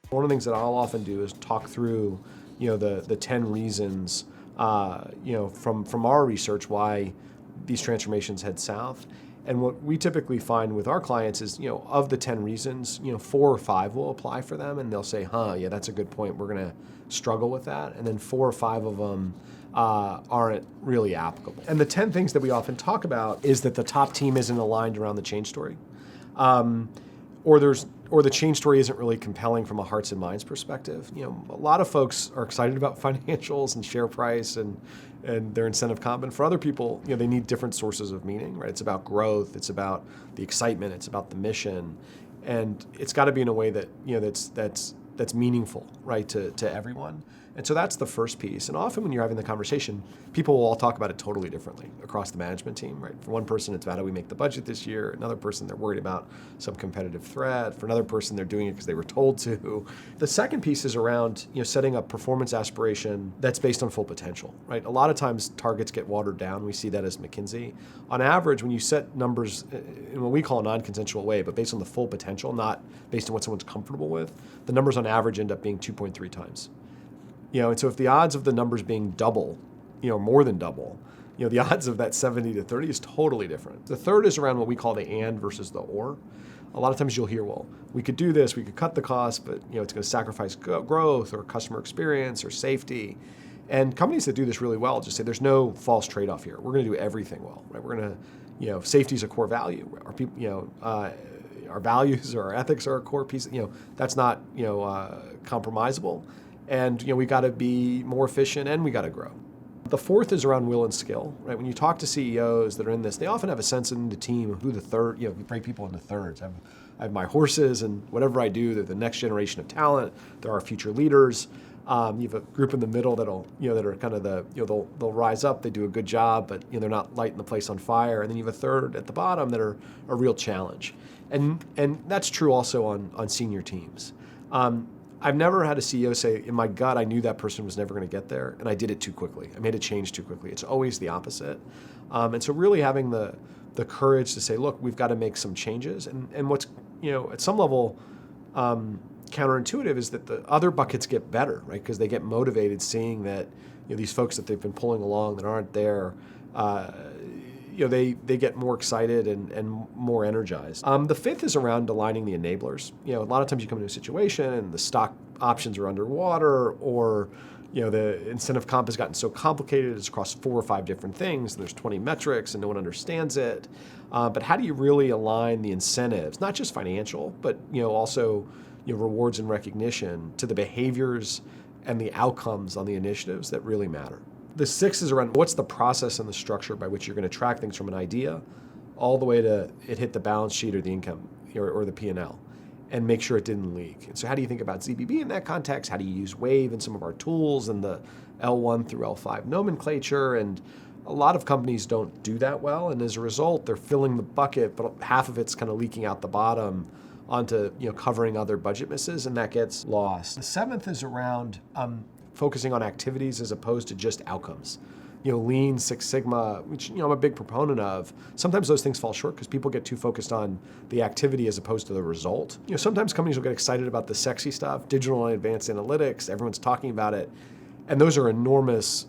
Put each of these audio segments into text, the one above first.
One of the things that I'll often do is talk through, the 10 reasons, from our research why these transformations head south. And what we typically find with our clients is, of the 10 reasons, 4 or 5 will apply for them, and they'll say, yeah, that's a good point. We're going to struggle with that. And then 4 or 5 of them aren't really applicable. And the 10 things that we often talk about is that the top team isn't aligned around the change story. Or the change story isn't really compelling from a hearts and minds perspective. A lot of folks are excited about financials and share price and their incentive comp. And for other people, they need different sources of meaning, right? It's about growth, it's about the excitement, it's about the mission. And it's got to be in a way that, that's meaningful, right, to everyone. And so that's the first piece. And often when you're having the conversation, people will all talk about it totally differently across the management team, right? For one person, it's about how we make the budget this year. Another person, they're worried about some competitive threat. For another person, they're doing it because they were told to. The second piece is around, setting a performance aspiration that's based on full potential, right? A lot of times targets get watered down. We see that as McKinsey. On average, when you set numbers in what we call a non-consensual way, but based on the full potential, not based on what someone's comfortable with, the numbers on average end up being 2.3 times. And so if the odds of the numbers being double, more than double, the odds of that 70 to 30 is totally different. The third is around what we call the and versus the or. A lot of times you'll hear, well, we could do this, we could cut the cost, but it's going to sacrifice growth or customer experience or safety. And companies that do this really well just say there's no false trade-off here. We're going to do everything well, right? We're going to, safety is a core value. Our people, our values or our ethics are a core piece. That's not, compromisable. And we got to be more efficient and we got to grow. The fourth is around will and skill, right? When you talk to CEOs that are in this, they often have a sense in the team of who the third, we break people into thirds. I have my horses, and whatever I do, they're the next generation of talent. They're our future leaders. You have a group in the middle that'll, that are kind of they'll rise up, they do a good job, but they're not lighting the place on fire. And then you have a third at the bottom that are a real challenge. And that's true also on senior teams. I've never had a CEO say, in my gut, I knew that person was never going to get there, and I did it too quickly. I made a change too quickly. It's always the opposite. And so really having the courage to say, look, we've got to make some changes. And what's, at some level counterintuitive is that the other buckets get better, right? Because they get motivated seeing that, these folks that they've been pulling along that aren't there, they get more excited and more energized. The fifth is around aligning the enablers. A lot of times you come into a situation and the stock options are underwater, or the incentive comp has gotten so complicated it's across 4 or 5 different things, and there's 20 metrics and no one understands it. But how do you really align the incentives, not just financial, but also rewards and recognition to the behaviors and the outcomes on the initiatives that really matter? The sixth is around what's the process and the structure by which you're going to track things from an idea all the way to it hit the balance sheet or the income or the P&L and make sure it didn't leak. And so how do you think about ZBB in that context? How do you use WAVE in some of our tools and the L1 through L5 nomenclature? And a lot of companies don't do that well. And as a result, they're filling the bucket, but half of it's kind of leaking out the bottom onto covering other budget misses, and that gets lost. The seventh is around focusing on activities as opposed to just outcomes. Lean, Six Sigma, which I'm a big proponent of. Sometimes those things fall short because people get too focused on the activity as opposed to the result. Sometimes companies will get excited about the sexy stuff, digital and advanced analytics. Everyone's talking about it, and those are enormous,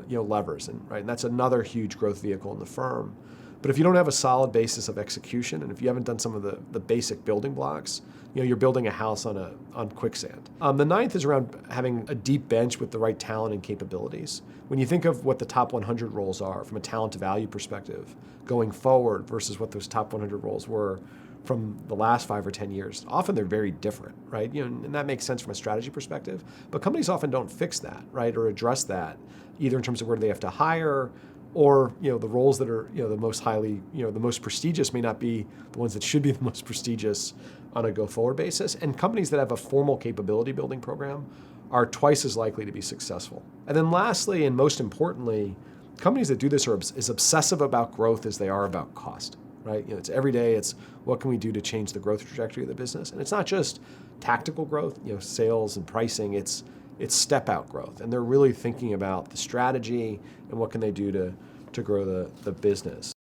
levers, and that's another huge growth vehicle in the firm. But if you don't have a solid basis of execution, and if you haven't done some of the basic building blocks, you're building a house on quicksand. The ninth is around having a deep bench with the right talent and capabilities. When you think of what the top 100 roles are from a talent to value perspective going forward versus what those top 100 roles were from the last 5 or 10 years, often they're very different, right? And that makes sense from a strategy perspective. But companies often don't fix that, right, or address that, either in terms of where they have to hire, or the roles that are the most highly the most prestigious may not be the ones that should be the most prestigious on a go-forward basis. And companies that have a formal capability building program are twice as likely to be successful. And then lastly, and most importantly, companies that do this are as obsessive about growth as they are about cost, right? It's every day, it's what can we do to change the growth trajectory of the business? And it's not just tactical growth, sales and pricing, it's step out growth. And they're really thinking about the strategy and what can they do to grow the business.